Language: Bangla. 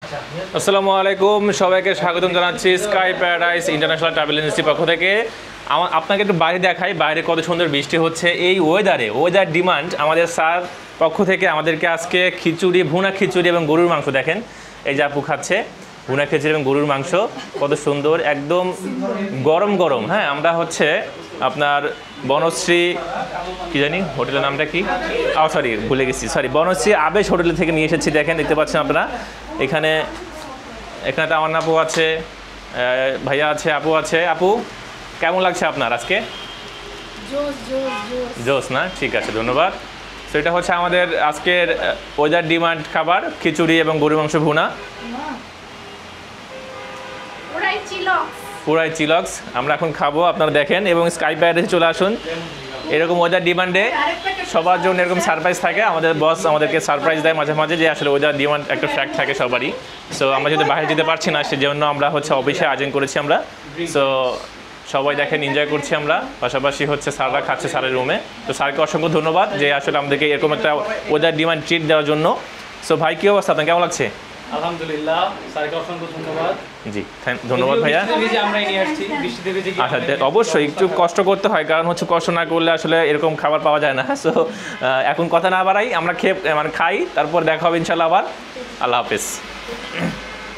আসসালামু আলাইকুম, সবাইকে স্বাগতম জানাচ্ছি স্কাই প্যারাডাইস ইন্টারন্যাশনাল ট্রাভেল এজেন্সির পক্ষ থেকে। আপনাকে একটু বাইরে দেখাই, বাইরে কত সুন্দর বৃষ্টি হচ্ছে। এই ওয়েদার ডিমান্ড আমাদের স্যার পক্ষ থেকে আমাদেরকে আজকে খিচুড়ি, ভুনা খিচুড়ি এবং গরুর মাংস, দেখেন এই যে আপু খাচ্ছে ভুনা খিচুড়ি এবং গরুর মাংস, কত সুন্দর একদম গরম গরম। হ্যাঁ, আমরা হচ্ছে আপনার বনশ্রী কি জানি হোটেলের নামটা কি, সরি ভুলে গেছি, বনশ্রী আবেশ হোটেল থেকে নিয়ে এসেছি। দেখেন, দেখতে পাচ্ছেন আপনারা, এখানে তামান আপু আছে, ভাইয়া আছে, আপু আছে। আপু কেমন লাগছে আপনার আজকে? জোস না, ঠিক আছে, ধন্যবাদ। তো এটা হচ্ছে আমাদের আজকের ওয়েদার ডিমান্ড খাবার, খিচুড়ি এবং গরুর মাংস ভুনা, পুরাই চিলক্স। আমরা এখন খাবো, আপনারা দেখেন। এবং স্কাই প্যারাডাইসে চলে আসুন, এরকম ওয়েদার ডিমান্ডে সবার জন্য এরকম সারপ্রাইজ থাকে। আমাদের বস আমাদেরকে সারপ্রাইজ দেয় মাঝে মাঝে, যে আসলে ওয়েদার ডিমান্ড একটা ফ্যাক্ট থাকে সবারই। সো আমরা যদি বাইরে যেতে পারছি না, সেজন্য আমরা হচ্ছে অফিসে আয়োজন করেছি আমরা। সো সবাই দেখেন, এনজয় করছি আমরা, পাশাপাশি হচ্ছে স্যাররা খাচ্ছে স্যারের রুমে। তো স্যারকে অসংখ্য ধন্যবাদ যে আসলে আমাদেরকে এরকম একটা ওয়েদার ডিমান্ড ট্রিট দেওয়ার জন্য। সো ভাই, কী অবস্থা, আপনার কেমন লাগছে? আলহামদুলিল্লাহ, স্যারকে অসংখ্য ধন্যবাদ। জি, ধন্যবাদ ভাইয়া। আচ্ছা, অবশ্যই একটু কষ্ট করতে হয়, কারণ হচ্ছে কষ্ট না করলে আসলে এরকম খাবার পাওয়া যায় না। সো এখন কথা না বাড়াই, আমরা খাই, তারপর দেখা হবে ইনশাল্লাহ আবার। আল্লাহ হাফেজ।